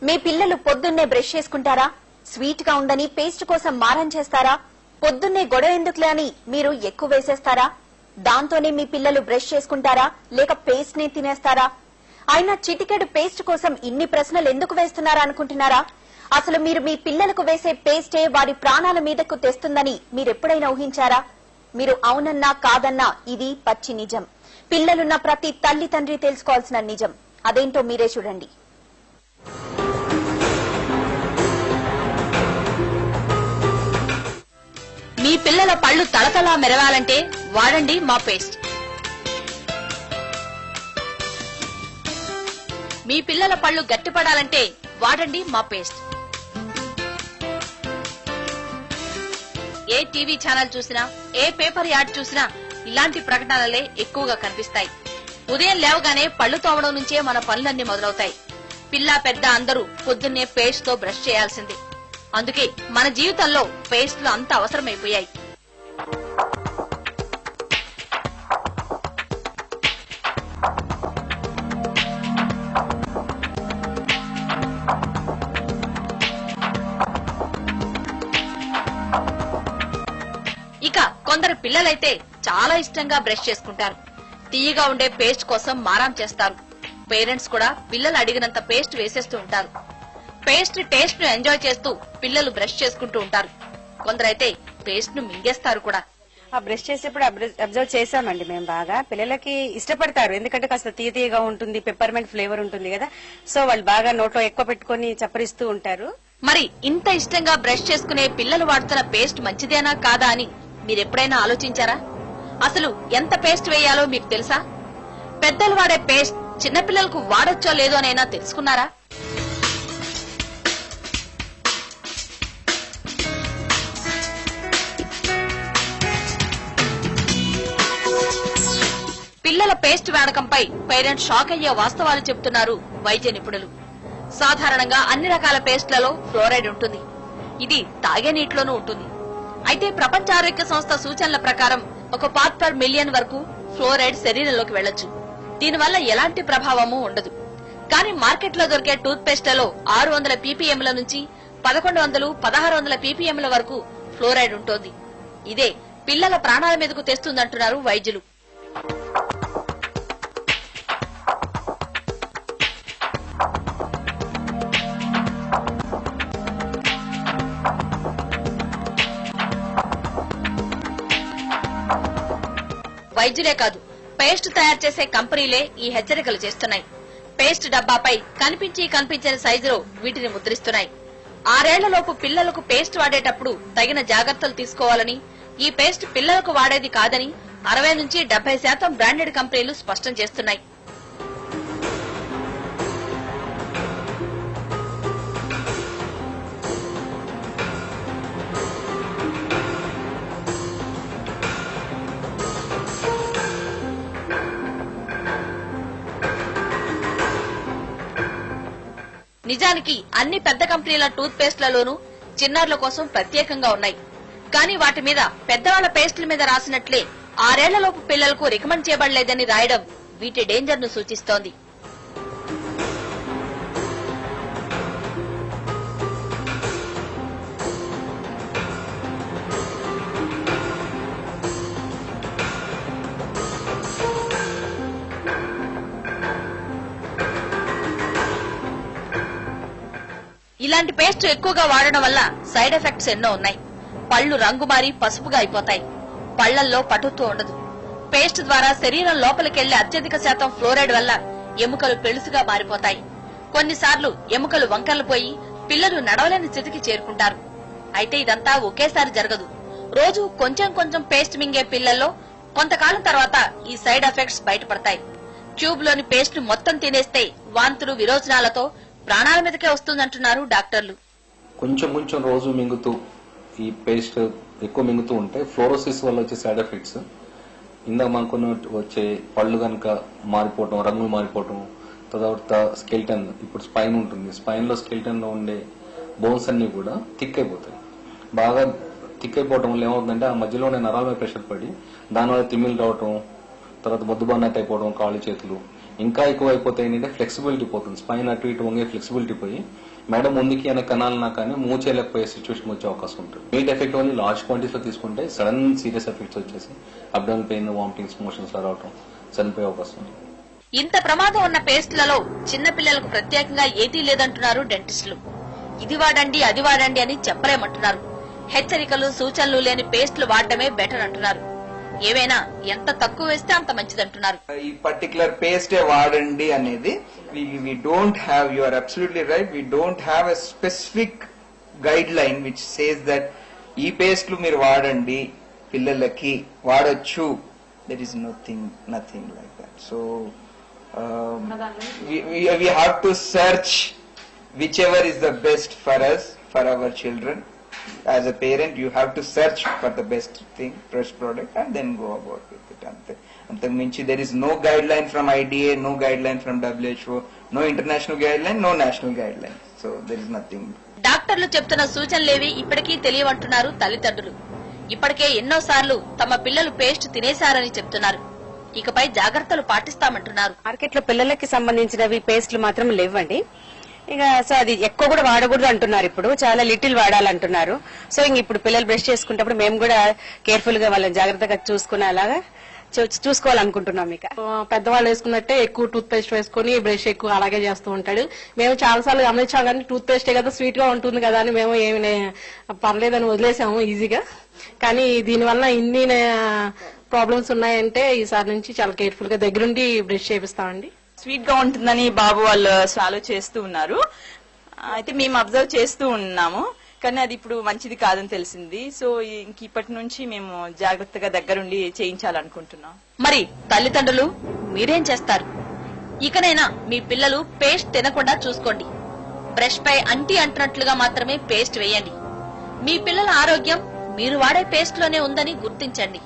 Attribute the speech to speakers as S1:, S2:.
S1: మీ పిల్లలు పొద్దున్నే బ్రష్ చేసుకుంటారా? స్వీట్ గా ఉండని పేస్ట్ కోసం మారం చేస్తారా? పొద్దున్నే గొడవ ఎందుకులే అని మీరు ఎక్కువ వేసేస్తారా? దాంతోనే మీ పిల్లలు బ్రష్ చేసుకుంటారా లేక పేస్ట్ నే తినేస్తారా? అయినా చిటికెడు పేస్ట్ కోసం ఇన్ని ప్రశ్నలు ఎందుకు వేస్తున్నారా అనుకుంటున్నారా? అసలు మీరు మీ పిల్లలకు వేసే పేస్టే వారి ప్రాణాల మీదకు తెస్తుందని మీరెప్పుడైనా ఊహించారా? మీరు అవునన్నా కాదన్నా ఇది పచ్చి నిజం. పిల్లలున్న ప్రతి తల్లి తండ్రి తెలుసుకోవాల్సిన నిజం. అదేంటో మీరే చూడండి. మీ పిల్లల పళ్ళు తళతళా మెరవాలంటే వాడండి మా పేస్ట్. మీ పిల్లల పళ్ళు గట్టిపడాలంటే వాడండి మా పేస్ట్. ఏ టీవీ ఛానల్ చూసినా, ఏ పేపర్ యాడ్ చూసినా ఇలాంటి ప్రకటనలే ఎక్కువగా కనిపిస్తాయి. ఉదయం లేవగానే పళ్ళు తోమడం నుంచే మన పనులన్నీ మొదలవుతాయి. పిల్ల పెద్ద అందరూ పొద్దున్నే పేస్ట్ తో బ్రష్ చేయాల్సిందే. అందుకే మన జీవితంలో పేస్ట్లు అంత అవసరమైపోయాయి. ఇక కొందరు పిల్లలైతే చాలా ఇష్టంగా బ్రష్ చేసుకుంటారు. తీయగా ఉండే పేస్ట్ కోసం మారాం చేస్తారు. పేరెంట్స్ కూడా పిల్లలు అడిగినంత పేస్ట్ వేసేస్తూ ఉంటారు. పేస్ట్ టేస్ట్ ను ఎంజాయ్ చేస్తూ పిల్లలు బ్రష్ చేసుకుంటూ ఉంటారు. కొందరైతే పేస్ట్ ను మింగేస్తారు కూడా.
S2: ఆ బ్రష్ చేసేప్పుడు అబ్జర్వ్ చేసామండి మేము. బాగా పిల్లలకి ఇష్టపడతారు, ఎందుకంటే కాస్త తీయగా ఉంటుంది, పెప్పర్మెంట్ ఫ్లేవర్ ఉంటుంది కదా. సో వాళ్ళు బాగా నోట్లో ఎక్కువ పెట్టుకుని చప్పరిస్తూ ఉంటారు.
S1: మరి ఇంత ఇష్టంగా బ్రష్ చేసుకునే పిల్లలు వాడుతున్న పేస్ట్ మంచిదేనా కాదా అని మీరెప్పుడైనా ఆలోచించారా? అసలు ఎంత పేస్ట్ వేయాలో మీకు తెలుసా? పెద్దలు వాడే పేస్ట్ చిన్నపిల్లలకు వాడొచ్చో లేదోనైనా తెలుసుకున్నారా? పిల్లల పేస్ట్ వాడకంపై పేరెంట్స్ షాక్ అయ్యే వాస్తవాలు చెబుతున్నారు వైద్య నిపుణులు. సాధారణంగా అన్ని రకాల పేస్ట్లలో ఫ్లోరైడ్ ఉంటుంది. ఇది తాగే నీటిలోనూ ఉంటుంది. అయితే ప్రపంచ ఆరోగ్య సంస్థ సూచనల ప్రకారం 1 పార్ట్ పర్ మిలియన్ వరకు ఫ్లోరైడ్ శరీరంలోకి వెళ్లొచ్చు. దీనివల్ల ఎలాంటి ప్రభావమూ ఉండదు. కానీ మార్కెట్లో దొరికే టూత్ పేస్ట్లలో 600 పీపీఎంల నుంచి 1100, 1600 పీపీఎంల వరకు ఫ్లోరైడ్ ఉంటుంది. ఇదే పిల్లల ప్రాణాల మీదకు తెస్తుందంటున్నారు వైద్యులు. వైద్యులే కాదు, పేస్ట్ తయారు చేసే కంపెనీలే ఈ హెచ్చరికలు చేస్తున్నాయి. పేస్ట్ డబ్బాపై కనిపించని సైజులో వీటిని ముద్రిస్తున్నాయి. 6 ఏళ్లలోపు పిల్లలకు పేస్ట్ వాడేటప్పుడు తగిన జాగ్రత్తలు తీసుకోవాలని, ఈ పేస్ట్ పిల్లలకు వాడేది కాదని 60 నుంచి 70% బ్రాండెడ్ కంపెనీలు స్పష్టం చేస్తున్నాయి. నిజానికి అన్ని పెద్ద కంపెనీల టూత్ పేస్ట్లలోనూ చిన్నారుల కోసం ప్రత్యేకంగా ఉన్నాయి. కానీ వాటి మీద పెద్దవాళ్ల పేస్ట్ల మీద రాసినట్లే 6 ఏళ్లలోపు పిల్లలకు రికమెండ్ చేయబడలేదని రాయడం వీటి డేంజర్ ను సూచిస్తోంది. ఇలాంటి పేస్ట్ ఎక్కువగా వాడడం వల్ల సైడ్ ఎఫెక్ట్స్ ఎన్నో ఉన్నాయి. పళ్లు రంగు మారి పసుపుగా అయిపోతాయి. పళ్లల్లో పటుత్వం ఉండదు. పేస్ట్ ద్వారా శరీరం లోపలికెళ్లే అత్యధిక శాతం ఫ్లోరైడ్ వల్ల ఎముకలు పెళుసుగా మారిపోతాయి. కొన్నిసార్లు ఎముకలు వంకర్లు పోయి పిల్లలు నడవలేని స్థితికి చేరుకుంటారు. అయితే ఇదంతా ఒకేసారి జరగదు. రోజు కొంచెం కొంచెం పేస్ట్ మింగే పిల్లల్లో కొంతకాలం తర్వాత ఈ సైడ్ ఎఫెక్ట్స్ బయటపడతాయి. ట్యూబ్ లోని పేస్ట్ ను మొత్తం తినేస్తే వాంతులు, విరోచనాలతో ప్రాణాల మీదకే వస్తుందంటున్నారు డాక్టర్లు.
S3: కొంచెం రోజు మింగుతూ ఈ పేస్ట్ ఎక్కువ మింగుతూ ఉంటే ఫ్లోరోసిస్ వల్ల వచ్చే సైడ్ ఎఫెక్ట్స్, ఇందాక మనకు వచ్చే పళ్ళు కనుక మారిపోవటం, రంగులు మారిపోవటం, తర్వాత స్కెల్టన్, ఇప్పుడు స్పైన్ ఉంటుంది, స్పైన్ లో స్కెల్టన్ లో ఉండే బోన్స్ అన్ని కూడా థిక్ అయిపోతాయి. బాగా థిక్ అయిపోవటం వల్ల ఏమవుతుందంటే ఆ మధ్యలోనే నరాల మీద ప్రెషర్ పడి దానివల్ల తిమ్మిలు రావటం, తర్వాత మొద్దుబారినట్టు అయిపోవడం, కాళ్ళు చేతులు, ఇంకా ఎక్కువ అయిపోతే ఏంటంటే ఫ్లెక్సిబిలిటీ పోతుంది, స్పైన్ అటు ఇటు వంగే ఫ్లెక్సిబిలిటీ పోయి మేడం ముందుకి అయినా కనాలన్నా కానీ మూవ్ చేయలేకపోయే సిచ్యువేషన్ వచ్చే అవకాశం ఉంటుంది. Meet effect only large quantities లో తీసుకుంటే సడన్ సీరియస్ ఎఫెక్ట్స్ వచ్చేసి అబ్డామినల్ పెయిన్, వామిటింగ్స్, మోషన్స్ రావడం, చనిపోయే అవకాశం ఉంది.
S1: ఇంత ప్రమాదం ఉన్న పేస్ట్లలో చిన్న పిల్లలకు ప్రత్యేకంగా ఏదీ లేదంటున్నారు డెంటిస్టులు. ఇది వాడండి అది వాడండి అని చెప్పలేమంటున్నారు. హెచ్చరికలు సూచనలు లేని పేస్టులు వాడడమే బెటర్ అంటున్నారు. ఏవైనా ఎంత తక్కువ వేస్తే అంత మంచిదంటున్నారు.
S4: ఈ పర్టికులర్ పేస్టే వాడండి అనేది we don't have, you are absolutely right, we don't have a specific guideline which says that ఈ పేస్ట్లు మీరు వాడండి పిల్లలకి వాడొచ్చు. there is nothing like that. So we have to search whichever is the best for us, for our children. As a parent you have to search for the best thing, best product, and then go about with it. అంతకు మించి there is no guideline from IDA, no guideline from WHO, no international guideline, no national guideline. So there is nothing.
S1: డాక్టర్లు చెప్తున్న సూచనలేవి ఇప్పటికీ తెలియవంటున్నారు తల్లిదండ్రులు. ఇప్పటికే ఎన్నోసార్లు తమ పిల్లలు పేస్ట్ తినేశారని చెప్తున్నారు. ఇకపై జాగ్రత్తలు పాటిస్తామంటున్నారు.
S2: మార్కెట్ లో పిల్లలకి సంబంధించినవి పేస్ట్లు మాత్రం లేవండి. ఇక సో అది ఎక్కువ కూడా వాడకూడదు అంటున్నారు. ఇప్పుడు చాలా లిటిల్ వాడాలంటున్నారు. సో ఇంక ఇప్పుడు పిల్లలు బ్రష్ చేసుకునేటప్పుడు మేము కూడా కేర్ఫుల్ గా వాళ్ళని జాగ్రత్తగా చూసుకునేలాగా చూసుకోవాలనుకుంటున్నాం. ఇక
S5: పెద్దవాళ్ళు వేసుకున్నట్టే ఎక్కువ టూత్ పేస్ట్ వేసుకుని బ్రష్ ఎక్కువ అలాగే చేస్తూ ఉంటాడు. మేము చాలా సార్లు గమనించాం కానీ టూత్ పేస్టే కదా స్వీట్ గా ఉంటుంది కదా అని మేము ఏమి పర్లేదని వదిలేసాము ఈజీగా. కానీ దీనివల్ల ఇన్ని ప్రాబ్లమ్స్ ఉన్నాయంటే ఈసారి నుంచి చాలా కేర్ఫుల్ గా దగ్గరుండి బ్రష్ చేపిస్తామండి.
S6: స్వీట్ గా ఉంటుందని బాబు వాళ్ళు స్వాలో చేస్తూ ఉన్నారు. అయితే మేము అబ్జర్వ్ చేస్తూ ఉన్నాము, కానీ అది ఇప్పుడు మంచిది కాదని తెలిసింది. సో ఇంక ఇప్పటి నుంచి మేము జాగ్రత్తగా దగ్గరుండి చేయించాలనుకుంటున్నాం.
S1: మరి తల్లిదండ్రులు మీరేం చేస్తారు? ఇకనైనా మీ పిల్లలు పేస్ట్ తినకుండా చూసుకోండి. బ్రష్ పై అంటున్నట్లుగా మాత్రమే పేస్ట్ వేయండి. మీ పిల్లల ఆరోగ్యం మీరు వాడే పేస్ట్ లోనే ఉందని గుర్తించండి.